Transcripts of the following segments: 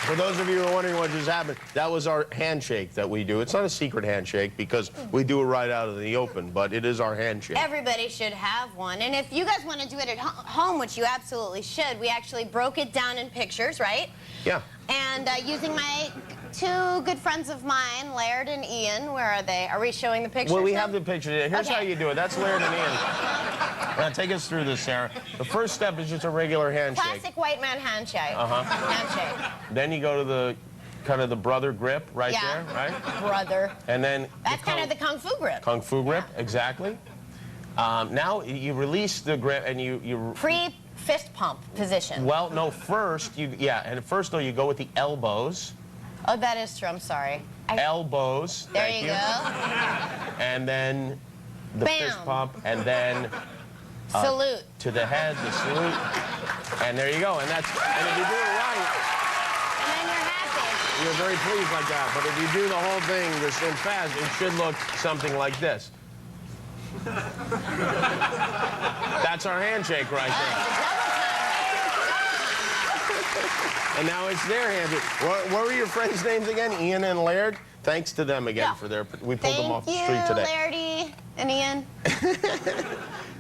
For those of you who are wondering what just happened, that was our handshake that we do. It's not a secret handshake because we do it right out of the open, but it is our handshake. Everybody should have one. And if you guys want to do it at home, which you absolutely should, we actually broke it down in pictures, right? Yeah. And using my two good friends of mine, Laird and Ian, where are they? Are we showing the pictures? Well, we now? have the picture. Here's how you do it. That's Laird and Ian. Now, take us through this, Sarah. The first step is just a regular handshake. Classic white man handshake. Handshake. Then you go to the kind of the brother grip right there, right? Brother. And then that's kind of the kung fu grip. Kung fu grip, exactly. Now you release the grip and you pre-fist pump position. Well, no, first you you go with the elbows. Oh, that is true. I'm sorry. Elbows. There you go. And then the Bam. fist pump, and then salute to the head, the salute, and there you go. And if you do it right, and then you're happy. You're very pleased like that. But if you do the whole thing just in fast, it should look something like this. That's our handshake right there. And now it's their handshake. What were your friends' names again? Ian and Laird? Thanks to them again for we pulled them off the street today. Thank you, Lairdy and Ian.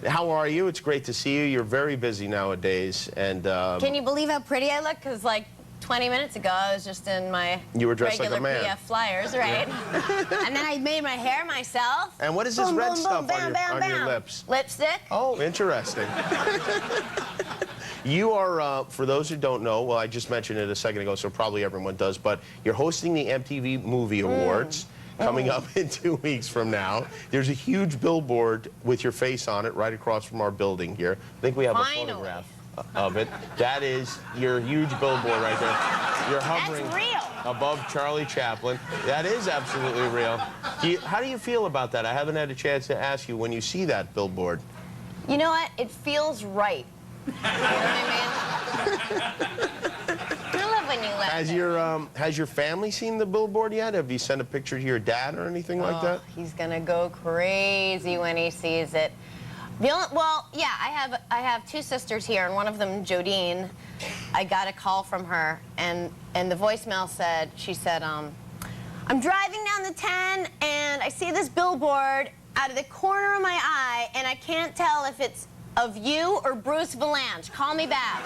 How are you? It's great to see you. You're very busy nowadays. And can you believe how pretty I look? Because like 20 minutes ago, I was just in my regular PF Flyers, right? And then I made my hair myself. And what is this red stuff on your lips? Lipstick. Oh, interesting. You are, for those who don't know, well, I just mentioned it a second ago, so probably everyone does, but you're hosting the MTV Movie Awards coming up in 2 weeks from now. There's a huge billboard with your face on it right across from our building here. I think we have a photograph of it. That is your huge billboard right there. You're hovering above Charlie Chaplin. That is absolutely real. How do you feel about that? I haven't had a chance to ask you when you see that billboard. You know what? It feels right. You know what I love when you laugh. Has your family seen the billboard yet? Have you sent a picture to your dad or anything like that? He's gonna go crazy when he sees it. Well, yeah, I have two sisters here, and one of them, Jodine, I got a call from her, and the voicemail said, she said, I'm driving down the 10, and I see this billboard out of the corner of my eye, and I can't tell if it's of you or Bruce Valanche. Call me back.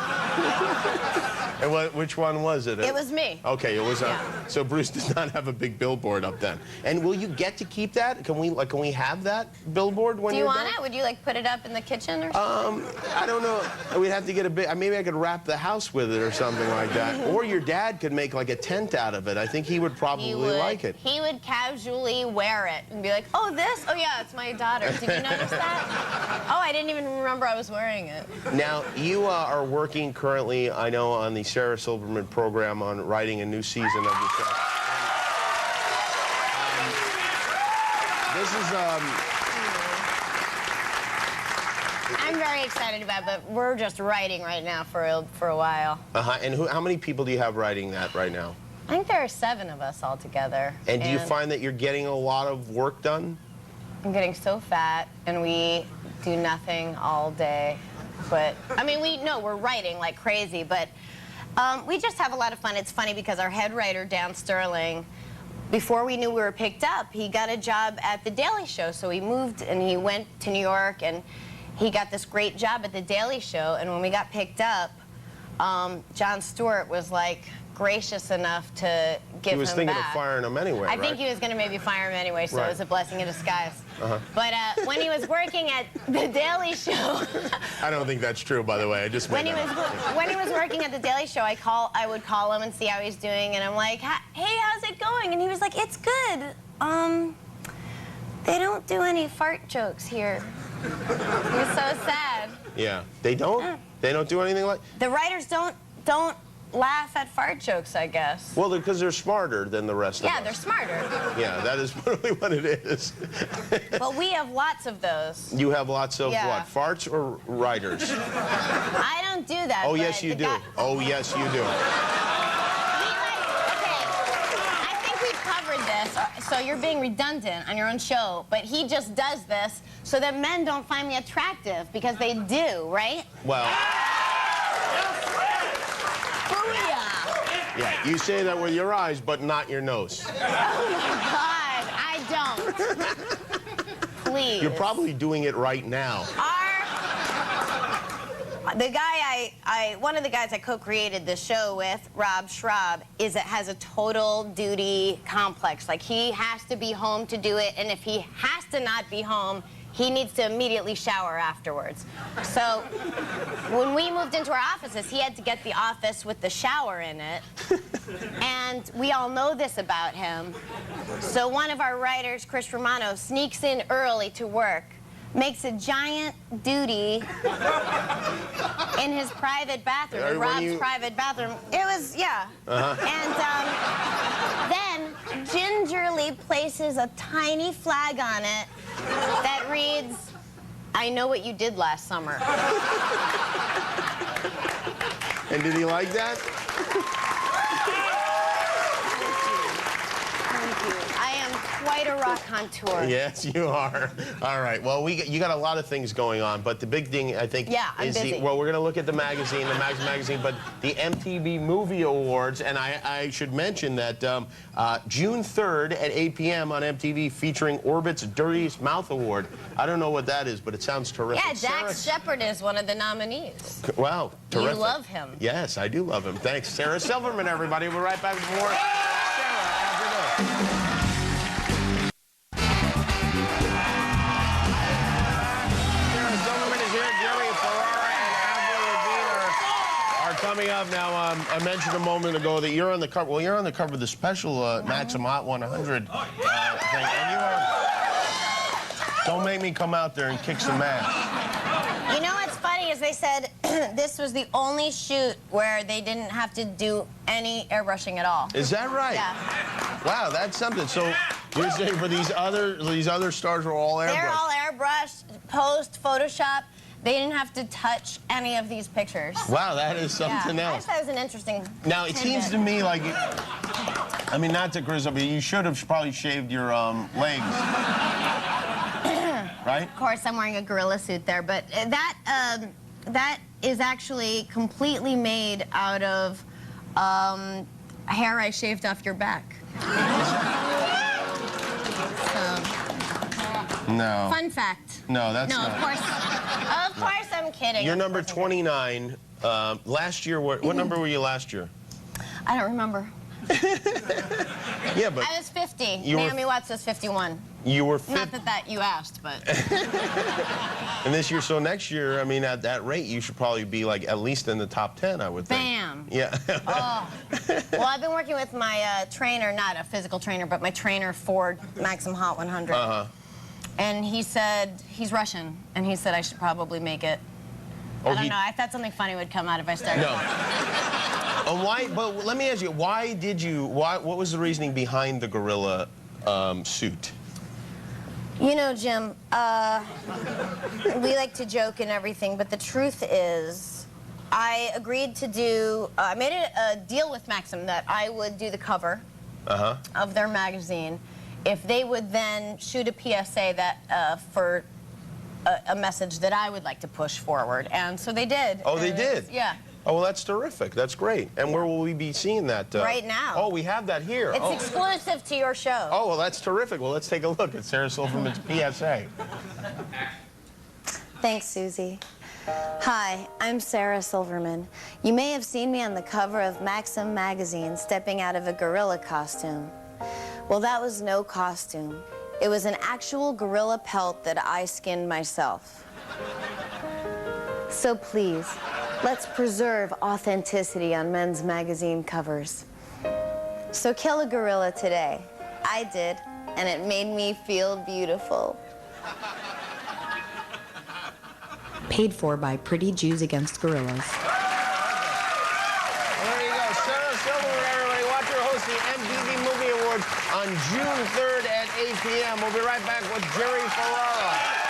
And which one was it? It was me. Okay, it was. So Bruce does not have a big billboard up then. And will you get to keep that? Can we have that billboard when you're done? Do you want it? Would you like put it up in the kitchen or something? I don't know. We'd have to get a bit. Maybe I could wrap the house with it or something like that. Or your dad could make like a tent out of it. I think he would probably like it. He would casually wear it and be like, "Oh, this? Oh yeah, it's my daughter. Did you notice that? Oh, I didn't even remember I was wearing it." Now, you are working currently, I know, on the Sarah Silverman program on writing a new season of the show. This is, I'm very excited about it, but we're just writing right now for a while. And how many people do you have writing that right now? I think there are 7 of us all together. And do you find that you're getting a lot of work done? I'm getting so fat, and we do nothing all day. But, I mean, we're writing like crazy, but we just have a lot of fun. It's funny because our head writer, Dan Sterling, before we knew we were picked up, he got a job at The Daily Show. So he moved and he went to New York, and he got this great job at The Daily Show. And when we got picked up, Jon Stewart was like gracious enough to give him back. He was thinking of firing him anyway, I think he was going to maybe fire him anyway, so it was a blessing in disguise. But when he was working at The Daily Show... I don't think that's true, by the way. I just when he was working at The Daily Show, I would call him and see how he's doing, and I'm like, "Hey, how's it going?" And he was like, "It's good. They don't do any fart jokes here." He was so sad. Yeah. They don't? Yeah. They don't do anything like... The writers don't laugh at fart jokes, I guess. Well, because they're smarter than the rest of us. Yeah, they're smarter. Yeah, that is really what it is. Well, we have lots of those. You have lots of what? Farts or writers? I don't do that. Oh, yes, you do. Oh, yes, you do. I think we've covered this, so you're being redundant on your own show, but he just does this so that men don't find me attractive, because they do, right? Well... Yeah, you say that with your eyes, but not your nose. Oh my God, I don't. Please. You're probably doing it right now. The guy one of the guys I co-created this show with, Rob Schraub, has a total duty complex. Like, he has to be home to do it, and if he has to not be home, he needs to immediately shower afterwards. So when we moved into our offices, he had to get the office with the shower in it. And we all know this about him. So one of our writers, Chris Romano, sneaks in early to work, makes a giant duty in his private bathroom, in Rob's private bathroom. It was, yeah. And then gingerly places a tiny flag on it that reads, "I know what you did last summer." And did he like that? I am quite a raconteur. Yes, you are. All right. Well, you got a lot of things going on, but the big thing, I think, is well, we're going to look at the magazine, but the MTV Movie Awards, and I should mention that June 3rd at 8 p.m. on MTV, featuring Orbit's Dirtiest Mouth Award. I don't know what that is, but it sounds terrific. Yeah, Dax Shepard is one of the nominees. Wow, terrific. You love him. Yes, I do love him. Thanks, Sarah Silverman, everybody. We'll be right back with more. Sarah, after this. Coming up now, I mentioned a moment ago that you're on the cover. Well, you're on the cover of the special Maxim Hot 100 thing, and you are. Don't make me come out there and kick some ass. You know what's funny is they said this was the only shoot where they didn't have to do any airbrushing at all. Is that right? Yeah. Wow, that's something. So you're saying for these other stars were all airbrushed? They're all airbrushed, post, Photoshop. They didn't have to touch any of these pictures. Wow, that is something else. I just thought it was an interesting Now, it seems to me like, I mean, not to criticize, but you should have probably shaved your legs. Right? Of course, I'm wearing a gorilla suit there, but that is actually completely made out of hair I shaved off your back. No. Fun fact. No, that's no, not. Of course I'm kidding. You're number 29. Last year, what number were you last year? I don't remember. Yeah, but I was 50. Naomi Watts was 51. You were 50. Not that you asked, but. And this year, so next year, I mean, at that rate, you should probably be like at least in the top 10, I would think. Bam. Yeah. Oh. Well, I've been working with my trainer, not a physical trainer, but my trainer for Maxim Hot 100. And he said, he's Russian, and he said I should probably make it. I don't know, I thought something funny would come out if I started. No. Why, but let me ask you, what was the reasoning behind the gorilla suit? You know, Jim, we like to joke and everything, but the truth is, I agreed to do, I made a deal with Maxim that I would do the cover of their magazine if they would then shoot a PSA that for a message that I would like to push forward, and so they did. Oh, they did? Yeah. Oh, well, that's terrific. That's great. And where will we be seeing that? Right now. Oh, we have that here. It's exclusive to your show. Oh, well, that's terrific. Well, let's take a look at Sarah Silverman's PSA. Thanks, Susie. Hi, I'm Sarah Silverman. You may have seen me on the cover of Maxim magazine stepping out of a gorilla costume. Well, that was no costume. It was an actual gorilla pelt that I skinned myself. So please, let's preserve authenticity on men's magazine covers. So kill a gorilla today. I did, and it made me feel beautiful. Paid for by Pretty Jews Against Gorillas. Well, there you go. Sarah Silverman, everybody. Watch her host the MTV Movie Awards on June 3rd at 8 p.m. We'll be right back with Jerry Ferrara.